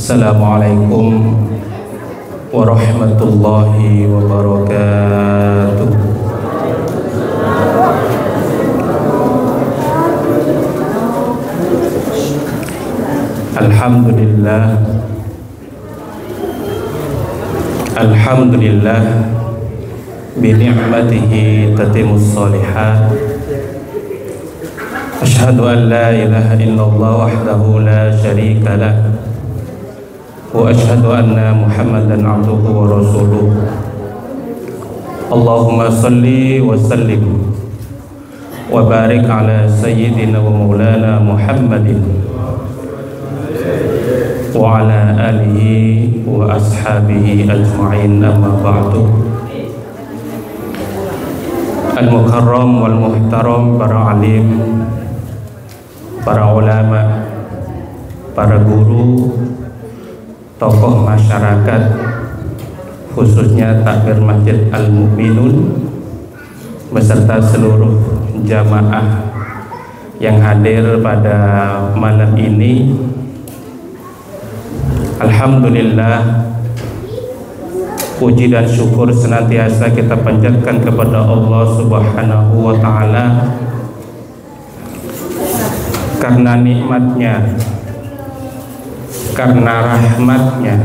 Assalamualaikum warahmatullahi wabarakatuh. Alhamdulillah, Alhamdulillah, bi ni'matihi tatimmus shalihat. Asyhadu an la ilaha illallah wahdahu la syarika lah, wa asyhadu anna Muhammadan abduhu wa rasuluh. Allahumma salli wa sallim wa barik ala sayyidina wa maulana Muhammadin wa ala alihi wa ashabihi ajma'in, amma ba'du. Al-mukarram wal muhtaram, para alim, para ulama, para guru, tokoh masyarakat, khususnya takmir Masjid Al-Mu'minun beserta seluruh jamaah yang hadir pada malam ini. Alhamdulillah, puji dan syukur senantiasa kita panjatkan kepada Allah Subhanahu wa ta'ala karena nikmatnya, karena rahmatnya,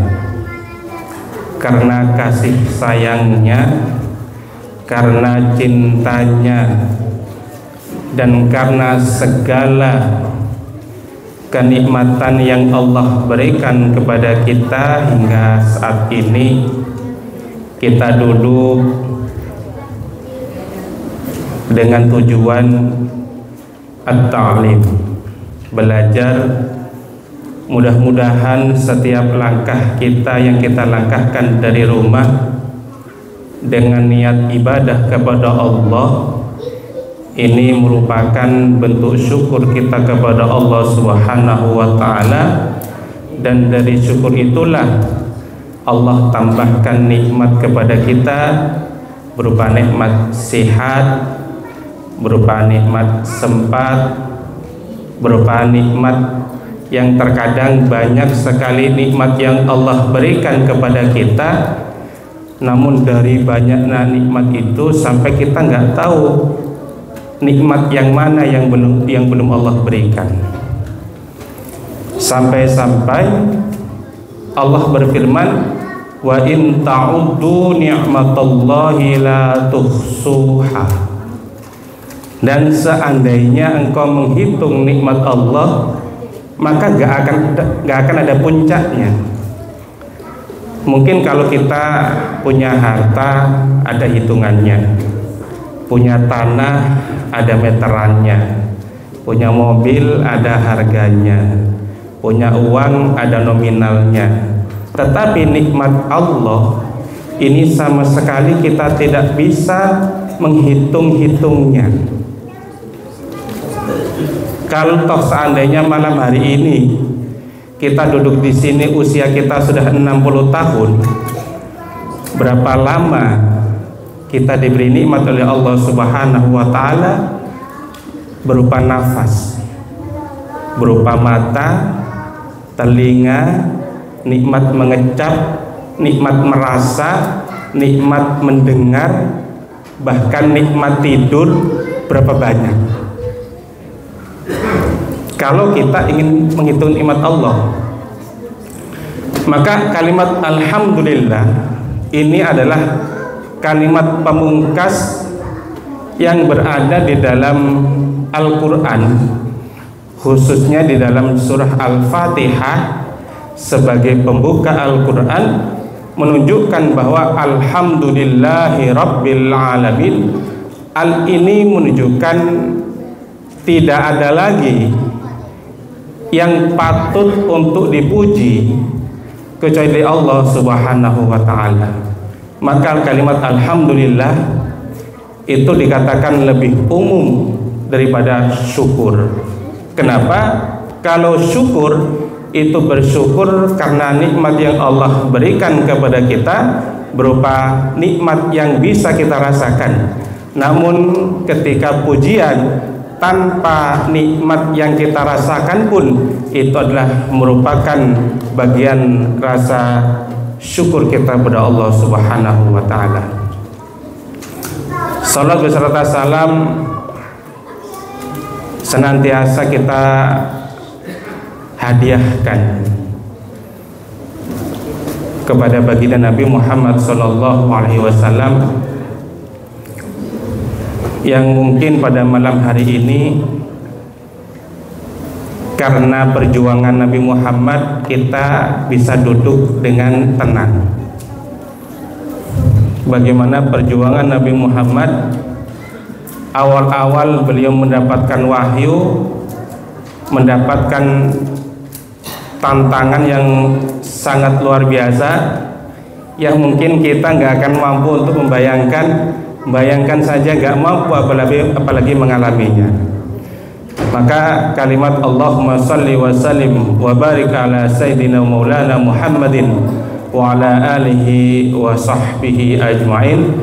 karena kasih sayangnya, karena cintanya, dan karena segala kenikmatan yang Allah berikan kepada kita hingga saat ini kita duduk dengan tujuan at-ta'lim, belajar. Mudah-mudahan setiap langkah kita yang kita langkahkan dari rumah dengan niat ibadah kepada Allah, ini merupakan bentuk syukur kita kepada Allah Subhanahu wa ta'ala, dan dari syukur itulah Allah tambahkan nikmat kepada kita berupa nikmat sehat, berupa nikmat sempat, berupa nikmat yang terkadang banyak sekali nikmat yang Allah berikan kepada kita, namun dari banyaknya nikmat itu sampai kita nggak tahu nikmat yang mana yang belum Allah berikan. Sampai-sampai Allah berfirman, wa in ta'uddu ni'matallahi la tuhsuha. Dan seandainya engkau menghitung nikmat Allah, maka gak akan ada puncaknya. Mungkin kalau kita punya harta ada hitungannya, punya tanah ada meterannya, punya mobil ada harganya, punya uang ada nominalnya. Tetapi nikmat Allah ini sama sekali kita tidak bisa menghitung-hitungnya. Kalau toh seandainya malam hari ini kita duduk di sini, usia kita sudah 60 tahun, berapa lama kita diberi nikmat oleh Allah Subhanahu wa ta'ala berupa nafas, berupa mata, telinga, nikmat mengecap, nikmat merasa, nikmat mendengar, bahkan nikmat tidur. Berapa banyak? Kalau kita ingin menghitung nikmat Allah, maka kalimat alhamdulillah ini adalah kalimat pamungkas yang berada di dalam Al-Quran, khususnya di dalam surah Al-Fatihah sebagai pembuka Al-Quran, menunjukkan bahwa alhamdulillahi rabbil alamin. Al ini menunjukkan tidak ada lagi yang patut untuk dipuji kecuali Allah Subhanahu wa ta'ala. Maka kalimat alhamdulillah itu dikatakan lebih umum daripada syukur. Kenapa? Kalau syukur itu bersyukur karena nikmat yang Allah berikan kepada kita berupa nikmat yang bisa kita rasakan. Namun ketika pujian tanpa nikmat yang kita rasakan pun itu adalah merupakan bagian rasa syukur kita kepada Allah Subhanahu wa taala. Salat beserta salam senantiasa kita hadiahkan kepada baginda Nabi Muhammad sallallahu alaihi wasallam yang mungkin pada malam hari ini karena perjuangan Nabi Muhammad kita bisa duduk dengan tenang. Bagaimana perjuangan Nabi Muhammad, awal-awal beliau mendapatkan wahyu, mendapatkan tantangan yang sangat luar biasa yang mungkin kita nggak akan mampu untuk membayangkan saja nggak mampu apalagi mengalaminya. Maka kalimat Allahumma salli wa sallim wa barik ala sayyidina maulana Muhammadin wa ala alihi wa sahbihi ajma'in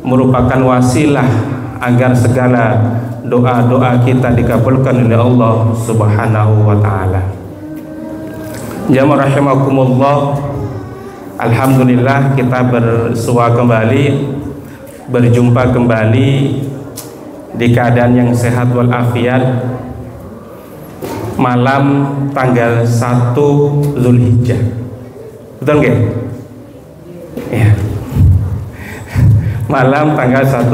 merupakan wasilah agar segala doa-doa kita dikabulkan oleh Allah Subhanahu wa taala. Jamaah rahimakumullah, alhamdulillah kita bersua kembali, berjumpa kembali di keadaan yang sehat walafiat malam tanggal 1 Zulhijjah. Betul nggak? Ya. Malam tanggal 1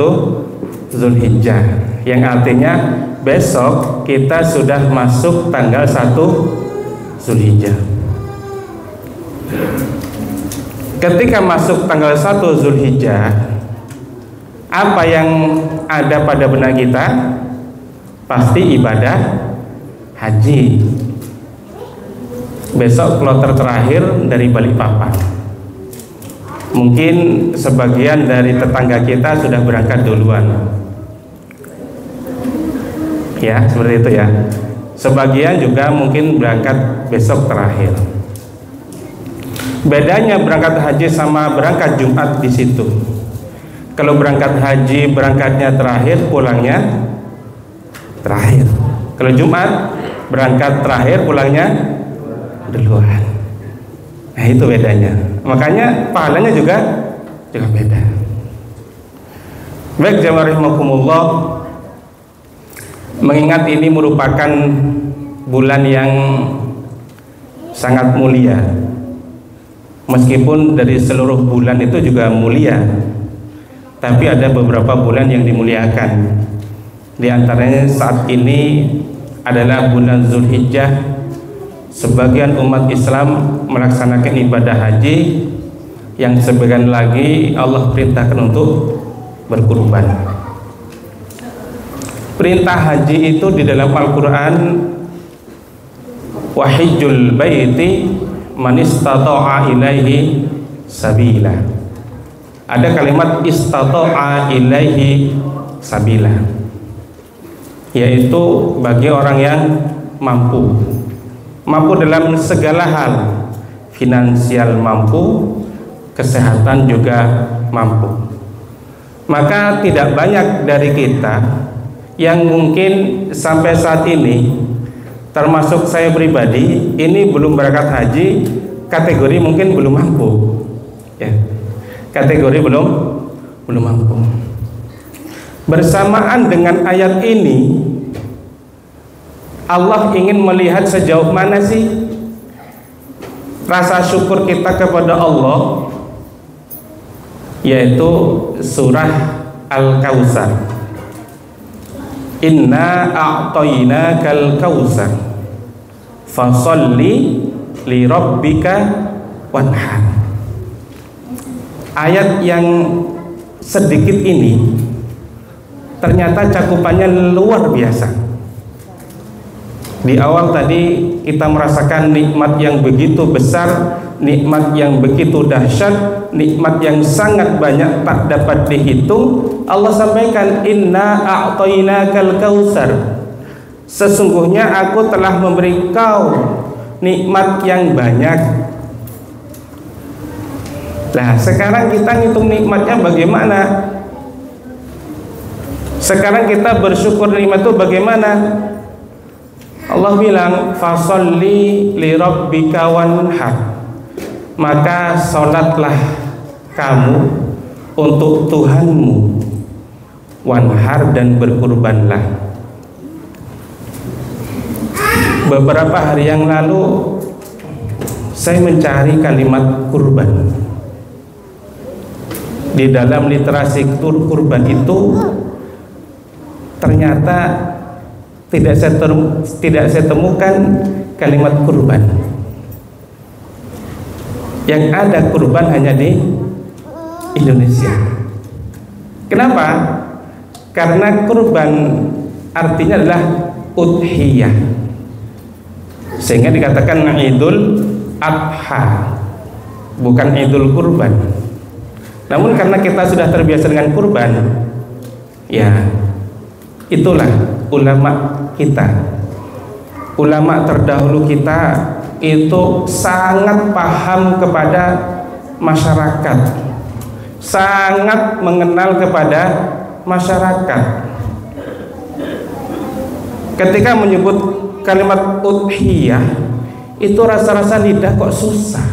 Zulhijjah, yang artinya besok kita sudah masuk tanggal 1 Zulhijjah. Ketika masuk tanggal 1 Zulhijjah, apa yang ada pada benak kita? Pasti ibadah haji. Besok kloter terakhir dari Balikpapan. Mungkin sebagian dari tetangga kita sudah berangkat duluan. Ya, seperti itu ya. Sebagian juga mungkin berangkat besok terakhir. Bedanya berangkat haji sama berangkat Jumat di situ. Kalau berangkat haji berangkatnya terakhir, pulangnya terakhir. Kalau Jumat berangkat terakhir, pulangnya duluan. Nah, itu bedanya. Makanya pahalanya juga beda. Baik jamaah rahimakumullah, mengingat ini merupakan bulan yang sangat mulia. Meskipun dari seluruh bulan itu juga mulia, tapi ada beberapa bulan yang dimuliakan. Di antaranya saat ini adalah bulan Zulhijjah. Sebagian umat Islam melaksanakan ibadah haji, yang sebagian lagi Allah perintahkan untuk berkurban. Perintah haji itu di dalam Al-Quran, wahijjul baiti man istata'a ilaihi sabila. Ada kalimat istata'a ilaihi sabila, yaitu bagi orang yang mampu dalam segala hal, finansial mampu, kesehatan juga mampu. Maka tidak banyak dari kita yang mungkin sampai saat ini, termasuk saya pribadi, ini belum berangkat haji, kategori mungkin belum mampu ya. Kategori belum mampu. Bersamaan dengan ayat ini, Allah ingin melihat sejauh mana sih rasa syukur kita kepada Allah, yaitu surah Al-Kautsar. Inna a'tainakal kautsar fasholli li rabbika wanhar. Ayat yang sedikit ini ternyata cakupannya luar biasa. Di awal tadi kita merasakan nikmat yang begitu besar, nikmat yang begitu dahsyat, nikmat yang sangat banyak tak dapat dihitung. Allah sampaikan, inna a'tainakal kautsar, sesungguhnya aku telah memberi kau nikmat yang banyak. Nah, sekarang kita ngitung nikmatnya bagaimana? Sekarang kita bersyukur nikmat itu bagaimana? Allah bilang fasholli li rabbika wanhar, maka sholatlah kamu untuk Tuhanmu, wanhar, dan berkurbanlah. Beberapa hari yang lalu saya mencari kalimat kurban. Di dalam literasi kurban itu ternyata tidak saya temukan kalimat kurban. Yang ada kurban hanya di Indonesia. Kenapa? Karena kurban artinya adalah udhiyah, sehingga dikatakan Idul Adha, bukan Idul Kurban. Namun karena kita sudah terbiasa dengan kurban, ya itulah ulama kita, ulama terdahulu kita itu sangat paham kepada masyarakat, sangat mengenal kepada masyarakat. Ketika menyebut kalimat udhiyah itu rasa-rasa lidah kok susah.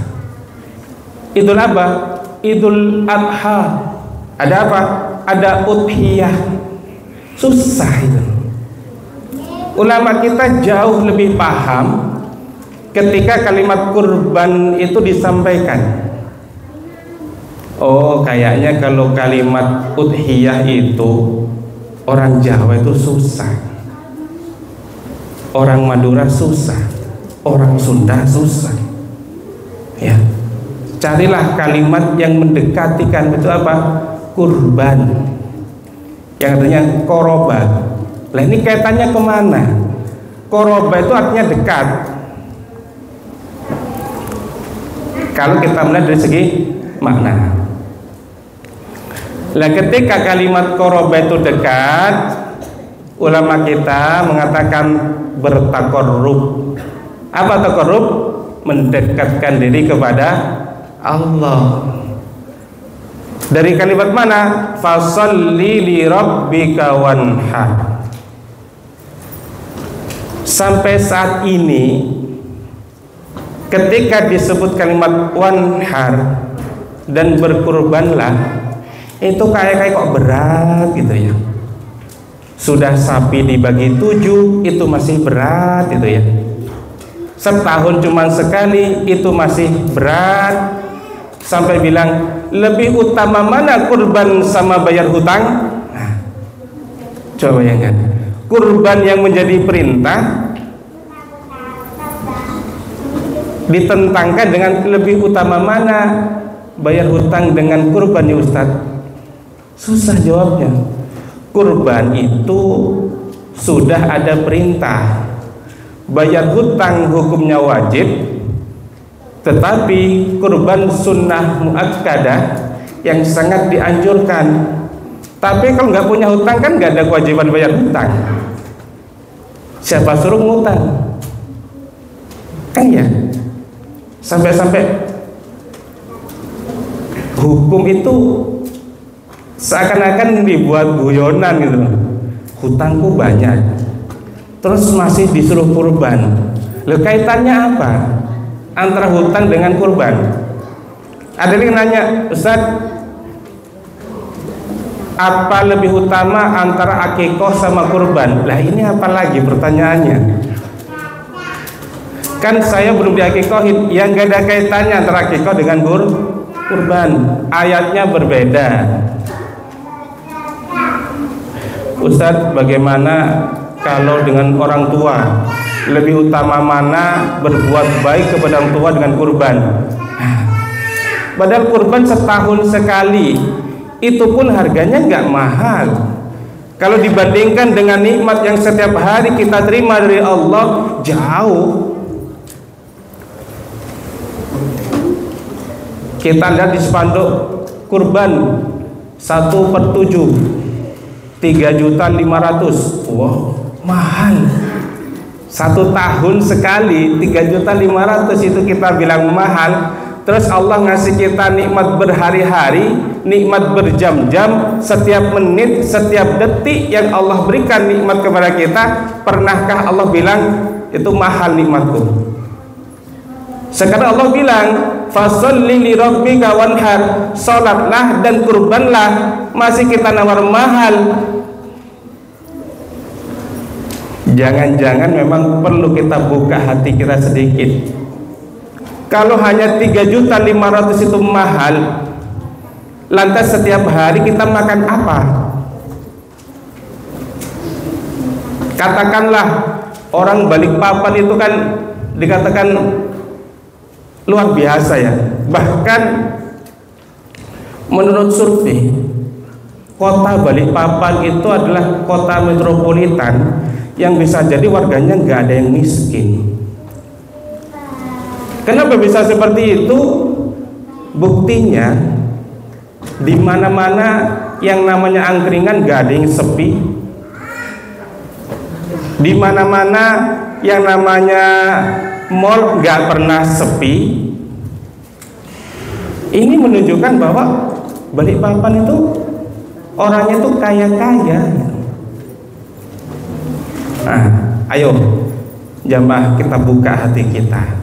Idul apa? Idul Adha. Ada apa? Ada udhiyah. Susah itu. Ulama kita jauh lebih paham ketika kalimat kurban itu disampaikan. Oh, kayaknya kalau kalimat udhiyah itu orang Jawa itu susah, orang Madura susah, orang Sunda susah. Ya, carilah kalimat yang mendekati kan itu apa? Kurban, yang artinya koroba. Lah ini kaitannya kemana? Koroba itu artinya dekat. Kalau kita melihat dari segi makna. Lah ketika kalimat koroba itu dekat, ulama kita mengatakan bertakorrub. Apa takorrub? Mendekatkan diri kepada Allah. Dari kalimat mana? Fasholli li rabbika wanhar. Sampai saat ini ketika disebut kalimat wanhar dan berkurbanlah, itu kayak kok berat gitu ya. Sudah sapi dibagi 7 itu masih berat itu ya. Setahun cuma sekali itu masih berat. Sampai bilang lebih utama mana kurban sama bayar hutang? Nah, coba bayangkan, kurban yang menjadi perintah ditentangkan dengan lebih utama mana bayar hutang dengan kurban ya Ustaz? Susah jawabnya. Kurban itu sudah ada perintah, bayar hutang hukumnya wajib, tetapi kurban sunnah muakkadah yang sangat dianjurkan. Tapi kalau nggak punya hutang kan nggak ada kewajiban bayar hutang. Siapa suruh ngutang? Kan ya. Sampai-sampai hukum itu seakan-akan dibuat guyonan gitu. Hutangku banyak, terus masih disuruh kurban. Loh, kaitannya apa antara hutang dengan kurban? Ada yang nanya, Ustaz, apa lebih utama antara akikoh sama kurban? Lah ini apa lagi pertanyaannya? Kan saya belum diakikohin. Ya nggak ada kaitannya antara akikoh dengan kurban. Ayatnya berbeda. Ustadz, bagaimana kalau dengan orang tua? Lebih utama mana berbuat baik kepada orang tua dengan kurban? Padahal kurban setahun sekali, itu pun harganya nggak mahal. Kalau dibandingkan dengan nikmat yang setiap hari kita terima dari Allah, jauh. Kita lihat di spanduk kurban 1/7 3.500.000. Wow, mahal. 1 tahun sekali 3.500.000 itu kita bilang mahal. terus Allah ngasih kita nikmat berhari-hari, nikmat berjam-jam, setiap menit, setiap detik yang Allah berikan nikmat kepada kita, pernahkah Allah bilang itu mahal nikmatku? Sekarang Allah bilang, fasholli li rabbika wanhar, salatlah dan kurbanlah, masih kita nawar mahal. Jangan-jangan memang perlu kita buka hati kita sedikit. Kalau hanya 3.500.000 itu mahal, lantas setiap hari kita makan apa? Katakanlah orang Balikpapan itu kan dikatakan luar biasa ya. Bahkan menurut survei, kota Balikpapan itu adalah kota metropolitan yang bisa jadi warganya nggak ada yang miskin. Kenapa bisa seperti itu? Buktinya di mana-mana yang namanya angkringan nggak ada yang sepi. Di mana-mana yang namanya mall nggak pernah sepi. Ini menunjukkan bahwa Balikpapan itu orangnya itu kaya-kaya. Nah, ayo jamaah kita buka hati kita.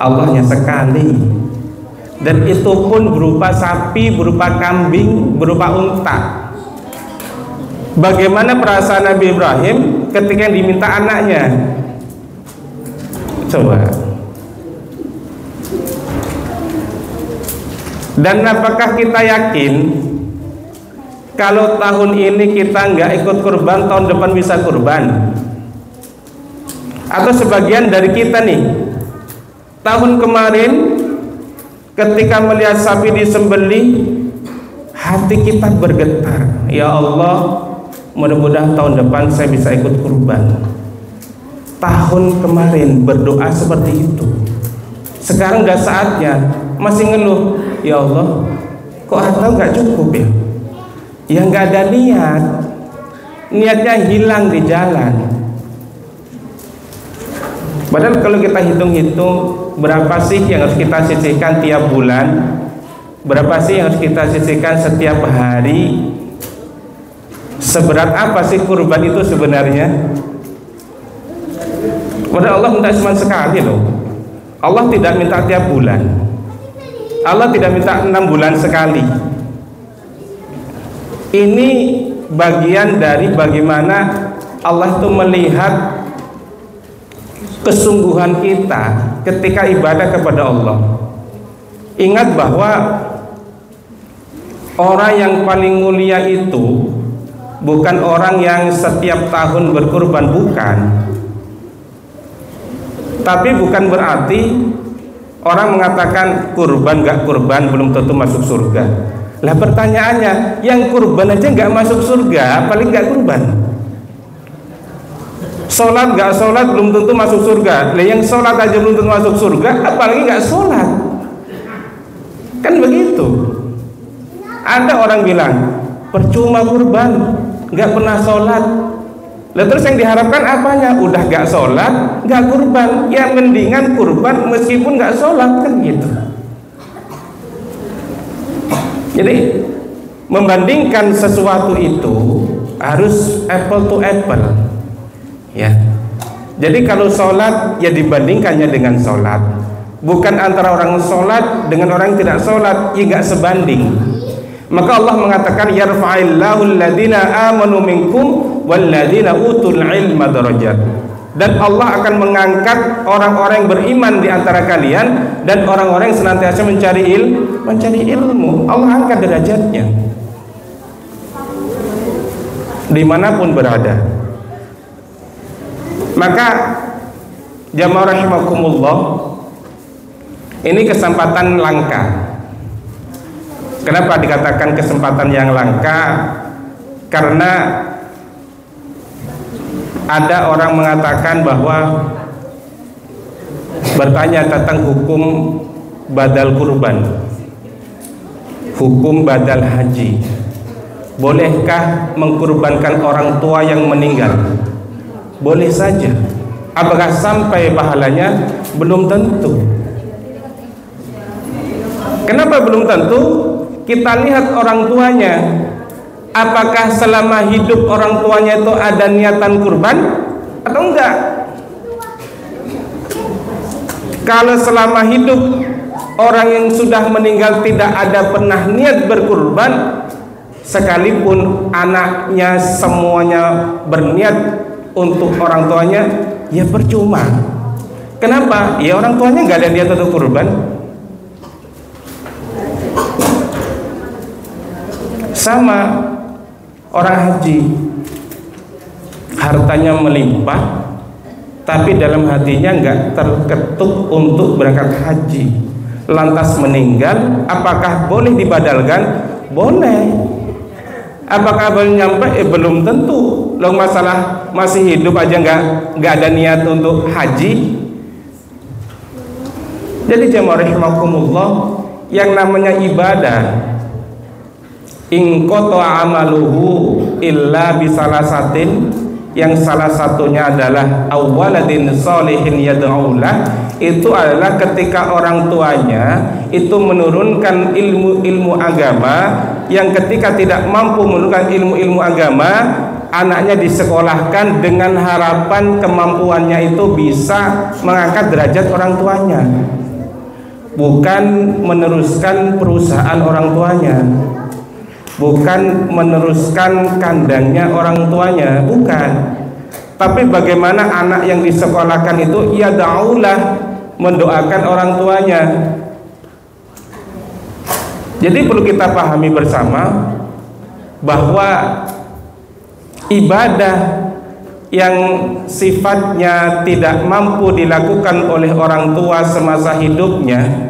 Allahnya sekali, dan itu pun berupa sapi, berupa kambing, berupa unta. Bagaimana perasaan Nabi Ibrahim ketika diminta anaknya? Coba. Dan apakah kita yakin kalau tahun ini kita nggak ikut kurban, tahun depan bisa kurban? Atau sebagian dari kita nih, tahun kemarin ketika melihat sapi disembelih, hati kita bergetar, ya Allah, mudah-mudahan tahun depan saya bisa ikut kurban. Tahun kemarin berdoa seperti itu, sekarang udah saatnya masih ngeluh, ya Allah, kok harta nggak cukup ya? Ya nggak ada niat, niatnya hilang di jalan. Padahal kalau kita hitung-hitung, berapa sih yang harus kita sisihkan tiap bulan? Berapa sih yang harus kita sisihkan setiap hari? Seberat apa sih kurban itu sebenarnya? Padahal Allah minta cuma sekali loh. Allah tidak minta tiap bulan. Allah tidak minta 6 bulan sekali. Ini bagian dari bagaimana Allah itu melihat kesungguhan kita ketika ibadah kepada Allah. Ingat bahwa orang yang paling mulia itu bukan orang yang setiap tahun berkurban, bukan. Tapi bukan berarti orang mengatakan kurban gak kurban belum tentu masuk surga. Lah pertanyaannya, yang kurban aja nggak masuk surga, paling nggak kurban. Sholat nggak sholat belum tentu masuk surga. Lah yang sholat aja belum tentu masuk surga, apalagi nggak sholat. Kan begitu. Ada orang bilang percuma kurban, nggak pernah sholat. Lah terus yang diharapkan apanya? Udah nggak sholat, nggak kurban. Ya mendingan kurban meskipun nggak sholat, kan gitu. Jadi membandingkan sesuatu itu harus apple to apple, ya. Jadi kalau sholat ya dibandingkannya dengan sholat, bukan antara orang sholat dengan orang yang tidak sholat, ya nggak sebanding. Maka Allah mengatakan yarfa'illahu alladhina amanu minkum walladhina utul ilma darajat. Dan Allah akan mengangkat orang-orang yang beriman di antara kalian dan orang-orang yang senantiasa mencari ilmu. Allah angkat derajatnya dimanapun berada. Maka jamaah rahimakumullah, ini kesempatan langka. Kenapa dikatakan kesempatan yang langka? Karena ada orang mengatakan bahwa bertanya tentang hukum badal kurban, hukum badal haji. Bolehkah mengkurbankan orang tua yang meninggal? Boleh saja. Apakah sampai pahalanya? Belum tentu. Kenapa belum tentu? Kita lihat orang tuanya. Apakah selama hidup orang tuanya itu ada niatan kurban atau enggak? Kalau selama hidup orang yang sudah meninggal tidak ada pernah niat berkurban, sekalipun anaknya semuanya berniat untuk orang tuanya, ya percuma. Kenapa? Ya orang tuanya nggak ada niat untuk kurban. Sama orang haji, hartanya melimpah, tapi dalam hatinya nggak terketuk untuk berangkat haji, lantas meninggal. Apakah boleh dibadalkan? Boleh. Apakah boleh nyampe? Belum tentu. Loh, masalah masih hidup aja nggak ada niat untuk haji. Jadi jamaah rahimakumullah, yang namanya ibadah, in qata amaluhu illa bisalasatin, yang salah satunya adalah awwaladin sholihin yad'ulah, itu adalah ketika orang tuanya itu menurunkan ilmu agama, yang ketika tidak mampu menurunkan ilmu agama, anaknya disekolahkan dengan harapan kemampuannya itu bisa mengangkat derajat orang tuanya, bukan meneruskan perusahaan orang tuanya, bukan meneruskan kandangnya orang tuanya, bukan. Tapi bagaimana anak yang disekolahkan itu ia daulah, mendoakan orang tuanya. Jadi perlu kita pahami bersama bahwa ibadah yang sifatnya tidak mampu dilakukan oleh orang tua semasa hidupnya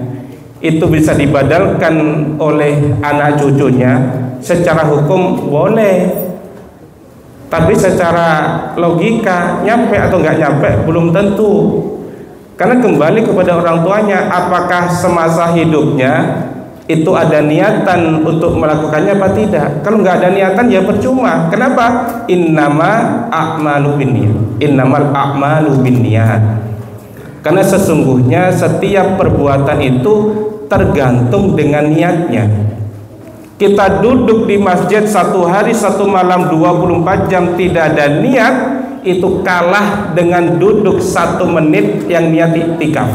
itu bisa dibadalkan oleh anak cucunya. Secara hukum boleh, tapi secara logika nyampe atau nggak nyampe belum tentu, karena kembali kepada orang tuanya. Apakah semasa hidupnya itu ada niatan untuk melakukannya apa tidak? Kalau nggak ada niatan ya percuma. Kenapa? Innamal a'malu binniyat. Karena sesungguhnya setiap perbuatan itu tergantung dengan niatnya. Kita duduk di masjid 1 hari 1 malam 24 jam tidak ada niat, itu kalah dengan duduk 1 menit yang niat iktikaf.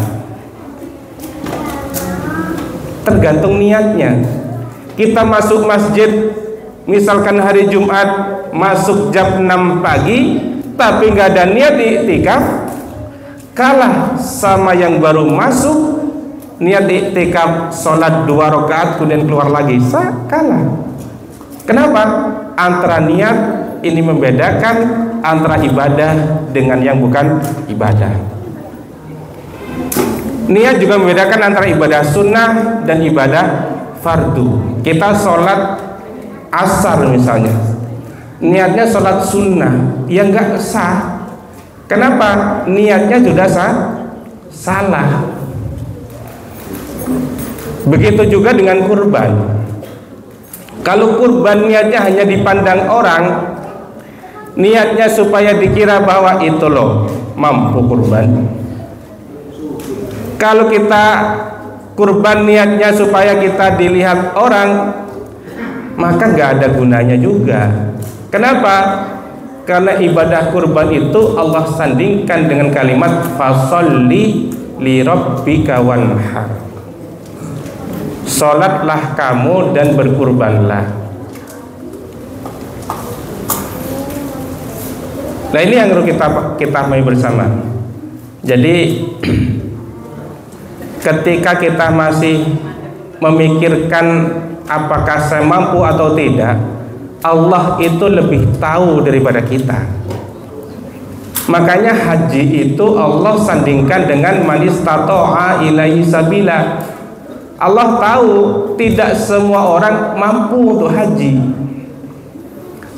Tergantung niatnya. Kita masuk masjid misalkan hari Jumat, masuk jam 6 pagi tapi nggak ada niat iktikaf, kalah sama yang baru masuk niat iktikaf, sholat 2 rakaat kemudian keluar lagi, kalah. Kenapa? Antara niat ini membedakan antara ibadah dengan yang bukan ibadah. Niat juga membedakan antara ibadah sunnah dan ibadah fardu. Kita sholat asar misalnya, niatnya sholat sunnah, ya nggak sah. Kenapa? Niatnya sudah salah. Begitu juga dengan kurban. Kalau kurban niatnya hanya dipandang orang, niatnya supaya dikira bahwa itu loh mampu kurban. Kalau kita kurban niatnya supaya kita dilihat orang, maka nggak ada gunanya juga. Kenapa? Karena ibadah kurban itu Allah sandingkan dengan kalimat fasholli li rabbika wanhar. Sholatlah kamu dan berkurbanlah. Nah ini yang perlu kita pahami bersama. Jadi ketika kita masih memikirkan apakah saya mampu atau tidak, Allah itu lebih tahu daripada kita. Makanya haji itu Allah sandingkan dengan man istata'a ilaihi sabila. Allah tahu tidak semua orang mampu untuk haji,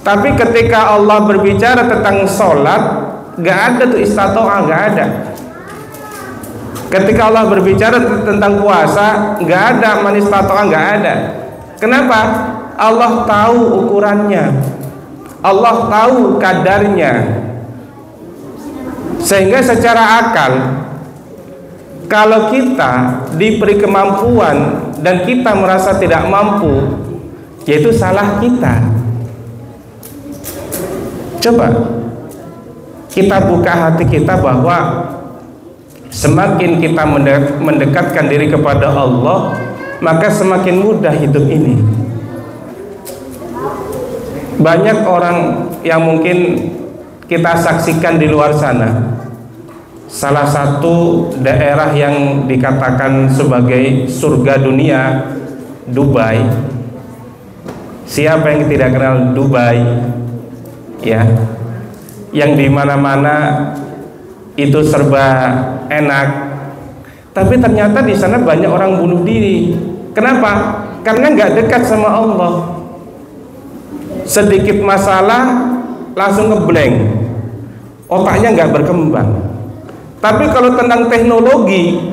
tapi ketika Allah berbicara tentang sholat, gak ada tuh istato'ah, gak ada. Ketika Allah berbicara tentang puasa, gak ada man istato'ah, gak ada. Kenapa? Allah tahu ukurannya, Allah tahu kadarnya, sehingga secara akal Kalau kita diberi kemampuan dan kita merasa tidak mampu, yaitu salah kita. Coba kita buka hati kita bahwa semakin kita mendekatkan diri kepada Allah, maka semakin mudah hidup ini. Banyak orang yang mungkin kita saksikan di luar sana. Salah satu daerah yang dikatakan sebagai surga dunia, Dubai. Siapa yang tidak kenal Dubai? Ya, yang di mana-mana itu serba enak. Tapi ternyata di sana banyak orang bunuh diri. Kenapa? Karena nggak dekat sama Allah. Sedikit masalah langsung ngeblank, otaknya nggak berkembang. Tapi kalau tentang teknologi,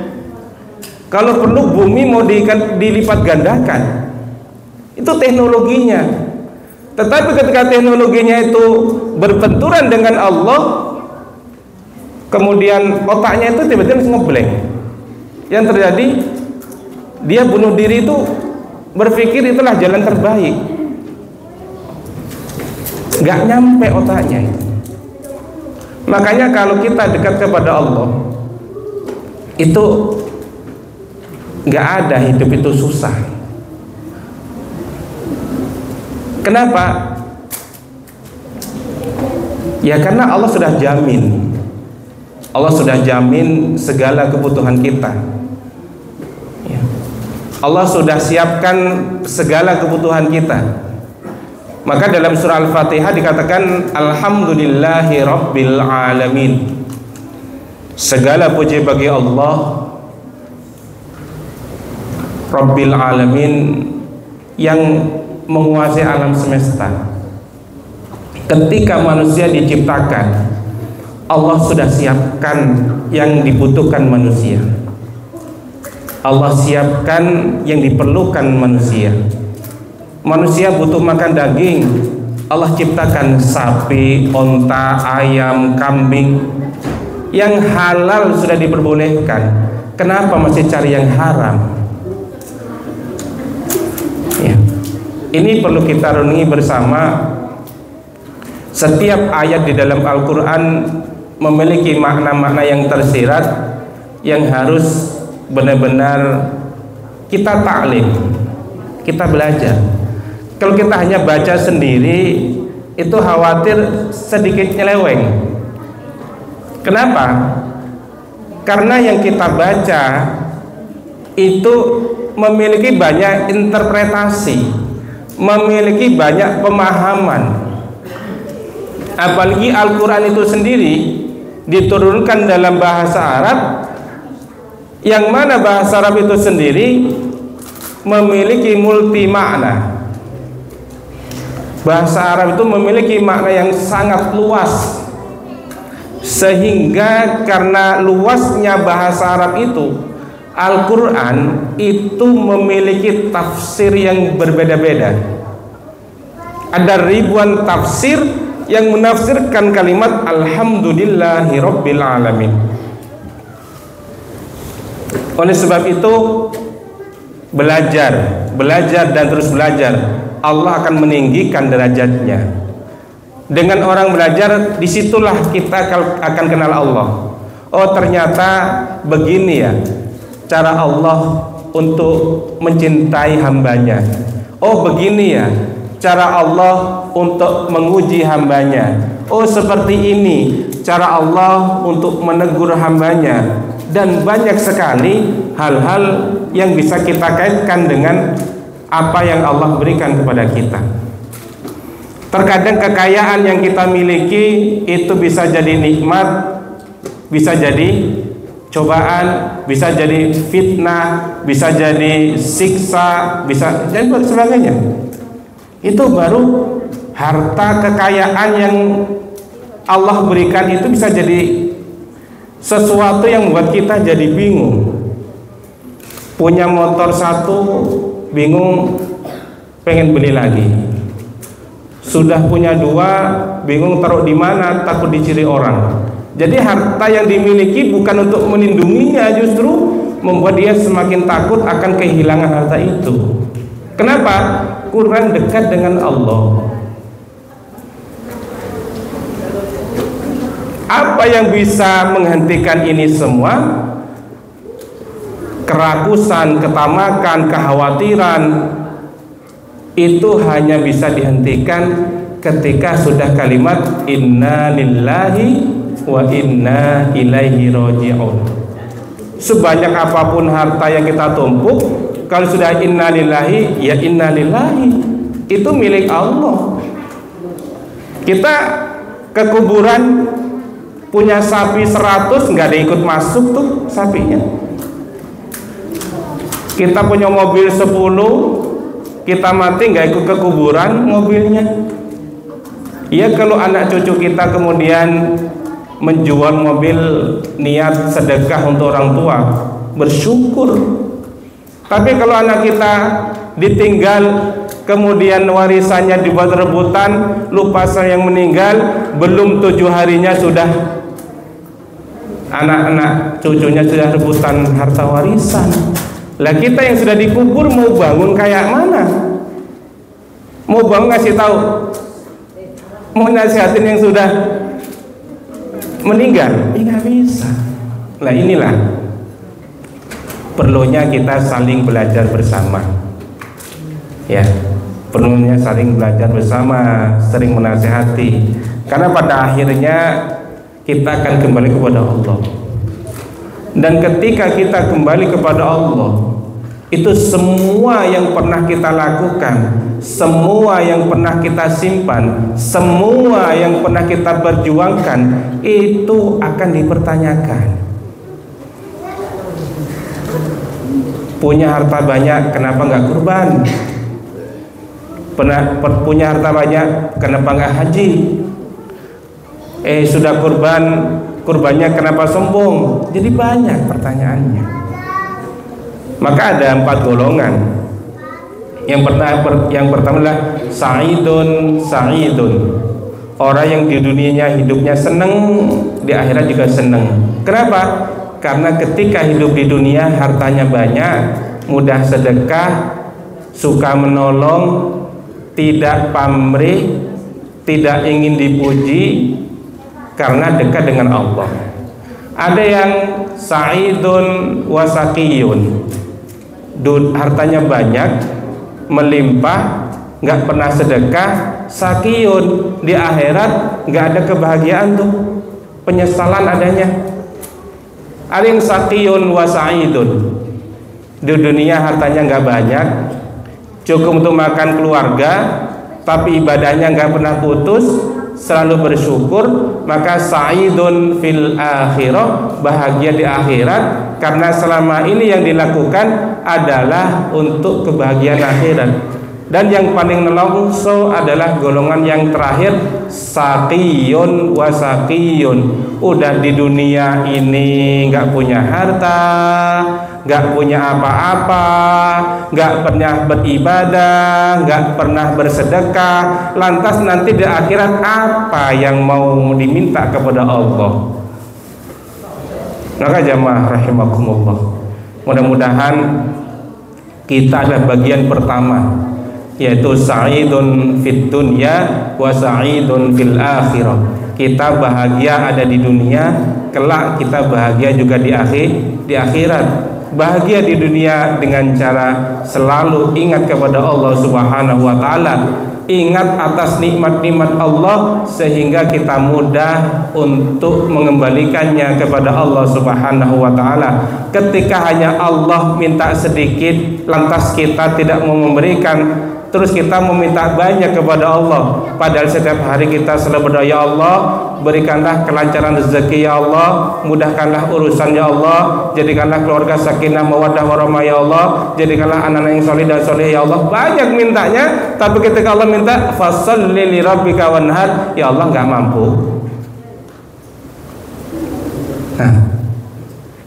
kalau perlu bumi mau dilipat gandakan, itu teknologinya. Tetapi ketika teknologinya itu berbenturan dengan Allah, kemudian otaknya itu tiba-tiba ngeblank. Yang terjadi, dia bunuh diri itu berpikir itulah jalan terbaik. Nggak nyampe otaknya itu. Makanya kalau kita dekat kepada Allah, itu nggak ada hidup itu susah. Kenapa? Ya karena Allah sudah jamin. Allah sudah jamin segala kebutuhan kita. Ya. Allah sudah siapkan segala kebutuhan kita. Maka dalam surah Al-Fatihah dikatakan Alhamdulillahi Rabbil Alamin. Segala puji bagi Allah Rabbil Alamin, yang menguasai alam semesta. Ketika manusia diciptakan, Allah sudah siapkan yang dibutuhkan manusia. Allah siapkan yang diperlukan manusia. Manusia butuh makan daging, Allah ciptakan sapi, onta, ayam, kambing. Yang halal sudah diperbolehkan. Kenapa masih cari yang haram? Ya. Ini perlu kita renungi bersama. Setiap ayat di dalam Al-Quran memiliki makna-makna yang tersirat, yang harus benar-benar kita taklim, kita belajar. Kalau kita hanya baca sendiri, itu khawatir sedikit nyeleweng. Kenapa? Karena yang kita baca itu memiliki banyak interpretasi, memiliki banyak pemahaman. Apalagi Al-Quran itu sendiri diturunkan dalam bahasa Arab, yang mana bahasa Arab itu sendiri memiliki multi makna. Bahasa Arab itu memiliki makna yang sangat luas, sehingga karena luasnya bahasa Arab itu, Al-Quran itu memiliki tafsir yang berbeda-beda. Ada ribuan tafsir yang menafsirkan kalimat Alhamdulillahi Rabbil Alamin. Oleh sebab itu, belajar dan terus belajar. Allah akan meninggikan derajatnya. Dengan orang belajar, disitulah kita akan kenal Allah. Oh ternyata begini ya cara Allah untuk mencintai hambanya. Oh begini ya cara Allah untuk menguji hambanya. Oh seperti ini cara Allah untuk menegur hambanya. Dan banyak sekali hal-hal yang bisa kita kaitkan dengan apa yang Allah berikan kepada kita. Terkadang kekayaan yang kita miliki itu bisa jadi nikmat, bisa jadi cobaan, bisa jadi fitnah, bisa jadi siksa, bisa dan sebagainya. Itu baru harta kekayaan yang Allah berikan, itu bisa jadi sesuatu yang membuat kita jadi bingung. Punya motor satu, bingung pengen beli lagi. Sudah punya dua, bingung taruh di mana, takut dicuri orang. Jadi harta yang dimiliki bukan untuk melindunginya, justru membuat dia semakin takut akan kehilangan harta itu. Kenapa? Kurang dekat dengan Allah. Apa yang bisa menghentikan ini semua? Kerakusan, ketamakan, kekhawatiran itu hanya bisa dihentikan ketika sudah kalimat inna lillahi wa inna ilaihi raji'un. Sebanyak apapun harta yang kita tumpuk, kalau sudah inna lillahi, ya inna lillahi, itu milik Allah. Kita ke kuburan punya sapi 100, nggak ada ikut masuk tuh sapinya. Kita punya mobil 10, kita mati nggak ikut ke kuburan mobilnya. Ya kalau anak cucu kita kemudian menjual mobil niat sedekah untuk orang tua, bersyukur. Tapi kalau anak kita ditinggal kemudian warisannya dibuat rebutan, lupa saya yang meninggal, belum 7 harinya sudah anak-anak cucunya sudah rebutan harta warisan. Lah kita yang sudah dikubur mau bangun kayak mana? Mau bangun ngasih tahu, mau nasihatin yang sudah meninggal? Nggak bisa. Nah inilah perlunya kita saling belajar bersama. Ya, perlunya saling belajar bersama, sering menasihati. Karena pada akhirnya kita akan kembali kepada Allah. Dan ketika kita kembali kepada Allah, itu semua yang pernah kita lakukan, semua yang pernah kita simpan, semua yang pernah kita perjuangkan, itu akan dipertanyakan. Punya harta banyak, kenapa nggak kurban? Punya harta banyak, kenapa nggak haji? Sudah kurbannya kenapa sombong? Jadi banyak pertanyaannya. Maka ada 4 golongan. Yang pertama adalah sa'idun. Orang yang di dunianya hidupnya seneng, di akhirat juga seneng. Kenapa? Karena ketika hidup di dunia hartanya banyak, mudah sedekah, suka menolong, tidak pamrih, tidak ingin dipuji, karena dekat dengan Allah. Ada yang sa'idun wasaqiyun, hartanya banyak, melimpah, nggak pernah sedekah, sakiyun, di akhirat nggak ada kebahagiaan tuh, penyesalan adanya. Ada yang sakiyun wasa'idun, di dunia hartanya nggak banyak, cukup untuk makan keluarga, tapi ibadahnya nggak pernah putus, selalu bersyukur, maka sa'idun fil akhirah, bahagia di akhirat, karena selama ini yang dilakukan adalah untuk kebahagiaan akhirat. Dan yang paling nelongso adalah golongan yang terakhir, saqiyun wasaqiyun. Udah di dunia ini nggak punya harta, nggak punya apa-apa, nggak pernah beribadah, nggak pernah bersedekah, lantas nanti di akhirat apa yang mau diminta kepada Allah? Maka jamaah rahimakumullah, mudah-mudahan kita adalah bagian pertama, yaitu sa'idun fid dunya wa sa'idun fil akhirah. Kita bahagia ada di dunia, kelak kita bahagia juga di akhirat. Bahagia di dunia dengan cara selalu ingat kepada Allah Subhanahu wa taala, ingat atas nikmat-nikmat Allah sehingga kita mudah untuk mengembalikannya kepada Allah Subhanahu wa taala. Ketika hanya Allah minta sedikit lantas kita tidak mau memberikan, terus kita meminta banyak kepada Allah, padahal setiap hari kita selalu berdoa, ya Allah berikanlah kelancaran rezeki, ya Allah mudahkanlah urusan, ya Allah jadikanlah keluarga sakinah mawaddah warahmah, ya Allah jadikanlah anak-anak yang soleh dan soleh, ya Allah. Banyak mintanya, tapi ketika Allah minta fasholli li rabbika wanhar, ya Allah nggak mampu. Nah,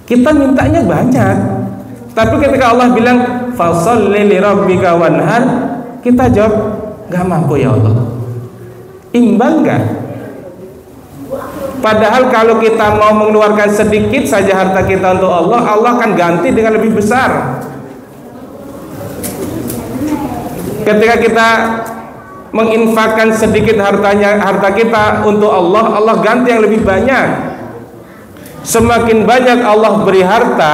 kita mintanya banyak, tapi ketika Allah bilang fasholli li rabbika wanhar, kita jawab nggak mampu ya Allah. Imbang nggak? Padahal kalau kita mau mengeluarkan sedikit saja harta kita untuk Allah, Allah akan ganti dengan lebih besar. Ketika kita menginfakkan sedikit harta kita untuk Allah, Allah ganti yang lebih banyak. Semakin banyak Allah beri harta,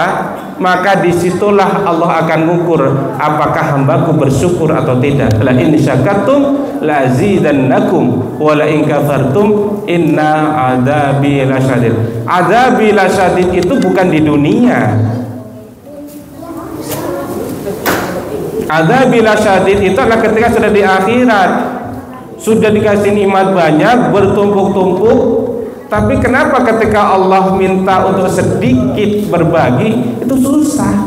maka disitulah Allah akan mengukur apakah hambaku bersyukur atau tidak. La in syakartum la azidannakum wa la in kafartum inna adzabi lasyadid. Adzabi lasyadid itu bukan di dunia. Adzabi lasyadid itu adalah ketika sudah di akhirat, sudah dikasih nikmat banyak bertumpuk-tumpuk. Tapi kenapa ketika Allah minta untuk sedikit berbagi itu susah?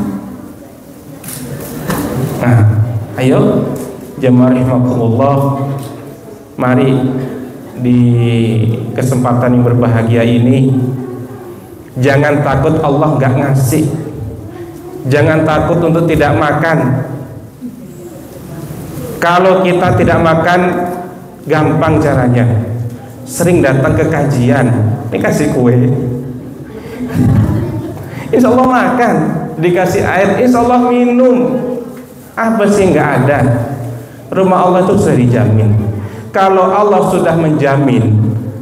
Nah, ayo jemaah rahimakumullah, mari di kesempatan yang berbahagia ini jangan takut Allah nggak ngasih, jangan takut untuk tidak makan. Kalau kita tidak makan, gampang caranya. Sering datang ke kajian, ini kasih kue, insya Allah makan, dikasih air, insya Allah minum. Apa sih nggak ada? Rumah Allah itu sudah dijamin. Kalau Allah sudah menjamin,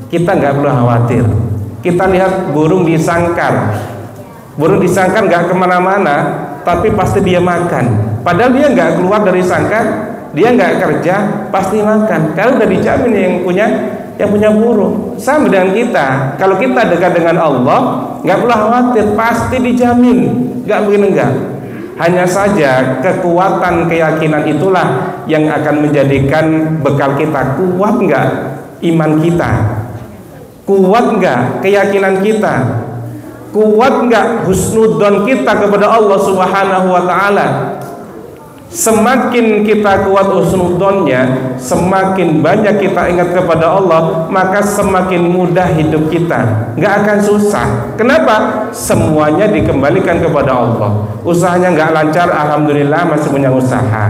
kita nggak perlu khawatir. Kita lihat burung di sangkar, burung di sangkar nggak kemana-mana, tapi pasti dia makan. Padahal dia nggak keluar dari sangkar, dia nggak kerja, pasti makan. Kalau udah dijamin yang punya burung. Sama dengan kita, kalau kita dekat dengan Allah, nggak perlu khawatir, pasti dijamin, nggak begini enggak. Hanya saja kekuatan keyakinan itulah yang akan menjadikan bekal kita. Kuat nggak iman kita? Kuat nggak keyakinan kita? Kuat nggak husnudzon kita kepada Allah Subhanahu Wa Taala? Semakin kita kuat husnudzonnya, semakin banyak kita ingat kepada Allah, maka semakin mudah hidup kita, nggak akan susah. Kenapa? Semuanya dikembalikan kepada Allah. Usahanya nggak lancar, alhamdulillah masih punya usaha,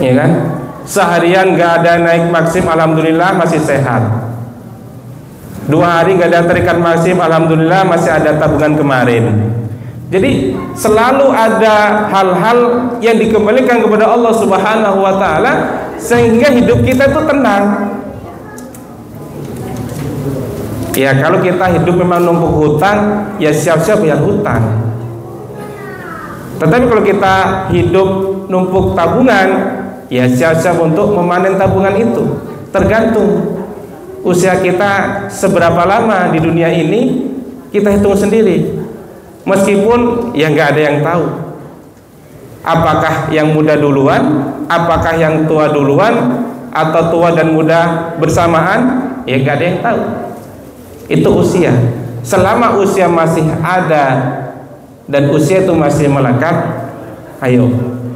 ya kan? Seharian nggak ada naik maksim, alhamdulillah masih sehat. 2 hari nggak ada tarikan maksim, alhamdulillah masih ada tabungan kemarin. Jadi selalu ada hal-hal yang dikembalikan kepada Allah Subhanahu Wa Taala sehingga hidup kita itu tenang. Ya kalau kita hidup memang numpuk hutang, ya siap-siap bayar hutang. Tetapi kalau kita hidup numpuk tabungan, ya siap-siap untuk memanen tabungan itu. Tergantung usia kita seberapa lama di dunia ini, kita hitung sendiri. Meskipun ya nggak ada yang tahu apakah yang muda duluan, apakah yang tua duluan, atau tua dan muda bersamaan, ya nggak ada yang tahu. Itu usia. Selama usia masih ada dan usia itu masih melekat, ayo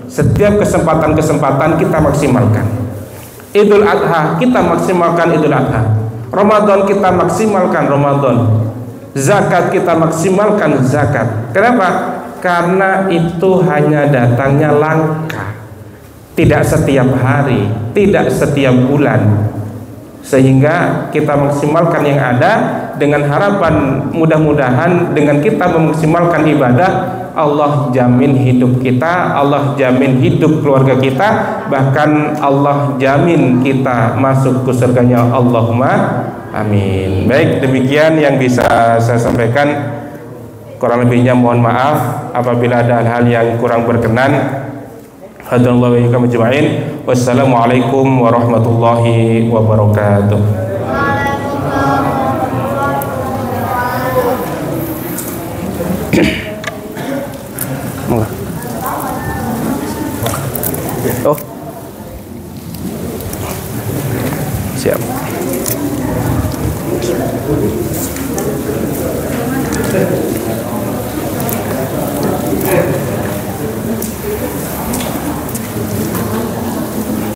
setiap kesempatan-kesempatan kita maksimalkan. Idul Adha kita maksimalkan Idul Adha, Ramadan kita maksimalkan Ramadan, zakat kita maksimalkan zakat. Kenapa? Karena itu hanya datangnya langka, tidak setiap hari, tidak setiap bulan. Sehingga kita maksimalkan yang ada dengan harapan mudah-mudahan dengan kita memaksimalkan ibadah, Allah jamin hidup kita, Allah jamin hidup keluarga kita, bahkan Allah jamin kita masuk ke surganya. Allahumma amin. Baik, demikian yang bisa saya sampaikan. Kurang lebihnya mohon maaf apabila ada hal-hal yang kurang berkenan. Hadanallahu wa iyyakum ajma'in. Wassalamualaikum warahmatullahi wabarakatuh. Oh, siap. Thank you.